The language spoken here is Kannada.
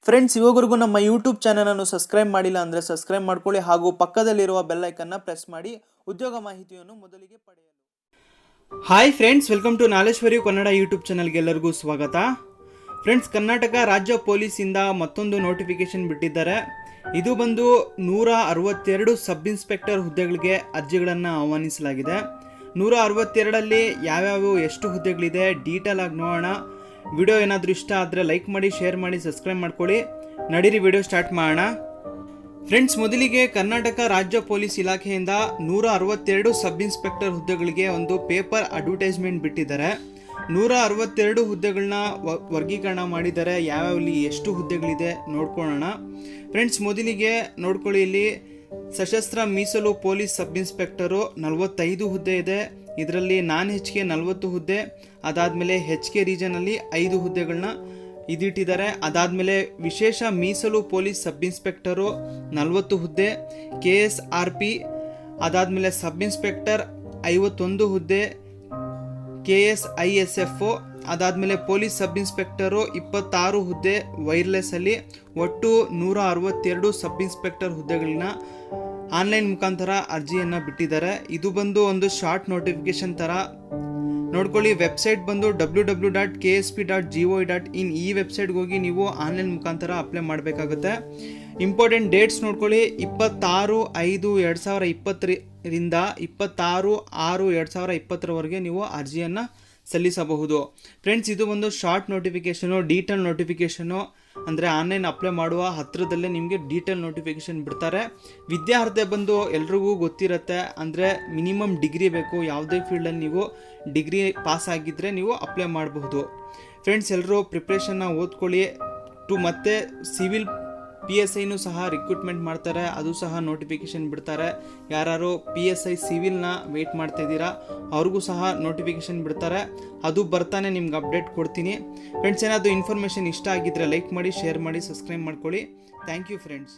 ಫ್ರೆಂಡ್ಸ್, ಇವಾಗವರೆಗೂ ನಮ್ಮ ಯೂಟ್ಯೂಬ್ ಚಾನಲನ್ನು ಸಬ್ಸ್ಕ್ರೈಬ್ ಮಾಡಿಲ್ಲ ಅಂದರೆ ಸಬ್ಸ್ಕ್ರೈಬ್ ಮಾಡ್ಕೊಳ್ಳಿ ಹಾಗೂ ಪಕ್ಕದಲ್ಲಿರುವ ಬೆಲ್ ಐಕನ್ನ ಪ್ರೆಸ್ ಮಾಡಿ ಉದ್ಯೋಗ ಮಾಹಿತಿಯನ್ನು ಮೊದಲಿಗೆ ಪಡೆಯಲು. Hi friends, welcome to Naleshwari Kannada YouTube ಚಾನಲ್ಗೆ ಎಲ್ಲರಿಗೂ ಸ್ವಾಗತ. ಫ್ರೆಂಡ್ಸ್, ಕರ್ನಾಟಕ ರಾಜ್ಯ ಪೊಲೀಸಿಂದ ಮತ್ತೊಂದು ನೋಟಿಫಿಕೇಶನ್ ಬಿಟ್ಟಿದ್ದಾರೆ. ಇದು ಬಂದು 162 ಸಬ್ ಇನ್ಸ್ಪೆಕ್ಟರ್ ಹುದ್ದೆಗಳಿಗೆ ಅರ್ಜಿಗಳನ್ನು ಆಹ್ವಾನಿಸಲಾಗಿದೆ. 162ರಲ್ಲಿ ಯಾವ್ಯಾವ ಎಷ್ಟು ಹುದ್ದೆಗಳಿದೆ ಡೀಟೇಲ್ ಆಗಿ ನೋಡೋಣ. ವಿಡಿಯೋ ಏನಾದರೂ ಇಷ್ಟ ಆದರೆ ಲೈಕ್ ಮಾಡಿ, ಶೇರ್ ಮಾಡಿ, ಸಬ್ಸ್ಕ್ರೈಬ್ ಮಾಡ್ಕೊಳ್ಳಿ. ನಡೀರಿ ವಿಡಿಯೋ ಸ್ಟಾರ್ಟ್ ಮಾಡೋಣ. ಫ್ರೆಂಡ್ಸ್, ಮೊದಲಿಗೆ ಕರ್ನಾಟಕ ರಾಜ್ಯ ಪೊಲೀಸ್ ಇಲಾಖೆಯಿಂದ 162 ಸಬ್ ಇನ್ಸ್ಪೆಕ್ಟರ್ ಹುದ್ದೆಗಳಿಗೆ ಒಂದು ಪೇಪರ್ ಅಡ್ವರ್ಟೈಸ್ಮೆಂಟ್ ಬಿಟ್ಟಿದ್ದಾರೆ. 162 ಹುದ್ದೆಗಳನ್ನ ವರ್ಗೀಕರಣ ಮಾಡಿದ್ದಾರೆ. ಯಾವ್ಯಾವಲ್ಲಿ ಎಷ್ಟು ಹುದ್ದೆಗಳಿದೆ ನೋಡ್ಕೊಳ್ಳೋಣ. ಫ್ರೆಂಡ್ಸ್, ಮೊದಲಿಗೆ ನೋಡ್ಕೊಳ್ಳಿ, ಇಲ್ಲಿ ಸಶಸ್ತ್ರ ಮೀಸಲು ಪೊಲೀಸ್ ಸಬ್ ಇನ್ಸ್ಪೆಕ್ಟರು 45 ಹುದ್ದೆ ಇದೆ. ಇದರಲ್ಲಿ ನಾನ್ HK 40 ಹುದ್ದೆ, ಅದಾದಮೇಲೆ HK ರೀಜನಲ್ಲಿ 5 ಹುದ್ದೆಗಳನ್ನ ಇದಿಟ್ಟಿದ್ದಾರೆ. ಅದಾದಮೇಲೆ ವಿಶೇಷ ಮೀಸಲು ಪೊಲೀಸ್ ಸಬ್ ಇನ್ಸ್ಪೆಕ್ಟರು 40 ಹುದ್ದೆ, KSRP ಅದಾದಮೇಲೆ ಸಬ್ ಇನ್ಸ್ಪೆಕ್ಟರ್ 51 ಹುದ್ದೆ, KSISF ಅದಾದಮೇಲೆ ಪೊಲೀಸ್ ಸಬ್ ಇನ್ಸ್ಪೆಕ್ಟರು 26 ಹುದ್ದೆ ವೈರ್ಲೆಸ್ಸಲ್ಲಿ. ಒಟ್ಟು 162 ಸಬ್ ಇನ್ಸ್ಪೆಕ್ಟರ್ ಹುದ್ದೆಗಳನ್ನ ಆನ್ಲೈನ್ ಮುಖಾಂತರ ಅರ್ಜಿಯನ್ನು ಬಿಟ್ಟಿದ್ದಾರೆ. ಇದು ಬಂದು ಒಂದು ಶಾರ್ಟ್ ನೋಟಿಫಿಕೇಶನ್ ಥರ ನೋಡ್ಕೊಳ್ಳಿ. ವೆಬ್ಸೈಟ್ ಬಂದು www.ksp.gov.in ಈ ವೆಬ್ಸೈಟ್ಗೆ ಹೋಗಿ ನೀವು ಆನ್ಲೈನ್ ಮುಖಾಂತರ ಅಪ್ಲೈ ಮಾಡಬೇಕಾಗುತ್ತೆ. ಇಂಪಾರ್ಟೆಂಟ್ ಡೇಟ್ಸ್ ನೋಡ್ಕೊಳ್ಳಿ. 26/5/2020ರಿಂದ 26/6/2020 ನೀವು ಅರ್ಜಿಯನ್ನು ಸಲ್ಲಿಸಬಹುದು. ಫ್ರೆಂಡ್ಸ್, ಇದು ಒಂದು ಶಾರ್ಟ್ ನೋಟಿಫಿಕೇಷನು, ಡೀಟೇಲ್ ನೋಟಿಫಿಕೇಷನು. ಅಂದರೆ ಆನ್ಲೈನ್ ಅಪ್ಲೈ ಮಾಡುವ ಹತ್ತಿರದಲ್ಲೇ ನಿಮಗೆ ಡೀಟೇಲ್ ನೋಟಿಫಿಕೇಷನ್ ಬಿಡ್ತಾರೆ. ವಿದ್ಯಾರ್ಹತೆ ಬಂದು ಎಲ್ರಿಗೂ ಗೊತ್ತಿರುತ್ತೆ. ಅಂದರೆ ಮಿನಿಮಮ್ ಡಿಗ್ರಿ ಬೇಕು. ಯಾವುದೇ ಫೀಲ್ಡಲ್ಲಿ ನೀವು ಡಿಗ್ರಿ ಪಾಸ್ ಆಗಿದ್ದರೆ ನೀವು ಅಪ್ಲೈ ಮಾಡಬಹುದು. ಫ್ರೆಂಡ್ಸ್, ಎಲ್ಲರೂ ಪ್ರಿಪ್ರೇಷನ್ನ ಓದ್ಕೊಳ್ಳಿ. ಮತ್ತು ಸಿವಿಲ್ PSIನೂ ಸಹ ರಿಕ್ರೂಟ್ಮೆಂಟ್ ಮಾಡ್ತಾರೆ. ಅದು ಸಹ ನೋಟಿಫಿಕೇಷನ್ ಬಿಡ್ತಾರೆ. ಯಾರು PSI ಸಿವಿಲ್ನ ವೆಯ್ಟ್ ಮಾಡ್ತಾ ಇದ್ದೀರಾ ಅವ್ರಿಗೂ ಸಹ ನೋಟಿಫಿಕೇಷನ್ ಬಿಡ್ತಾರೆ. ಅದು ಬರ್ತಾನೆ ನಿಮ್ಗೆ ಅಪ್ಡೇಟ್ ಕೊಡ್ತೀನಿ. ಫ್ರೆಂಡ್ಸ್, ಏನಾದರೂ ಇನ್ಫಾರ್ಮೇಷನ್ ಇಷ್ಟ ಆಗಿದ್ದರೆ ಲೈಕ್ ಮಾಡಿ, ಶೇರ್ ಮಾಡಿ, ಸಬ್ಸ್ಕ್ರೈಬ್ ಮಾಡ್ಕೊಳ್ಳಿ. Thank you friends.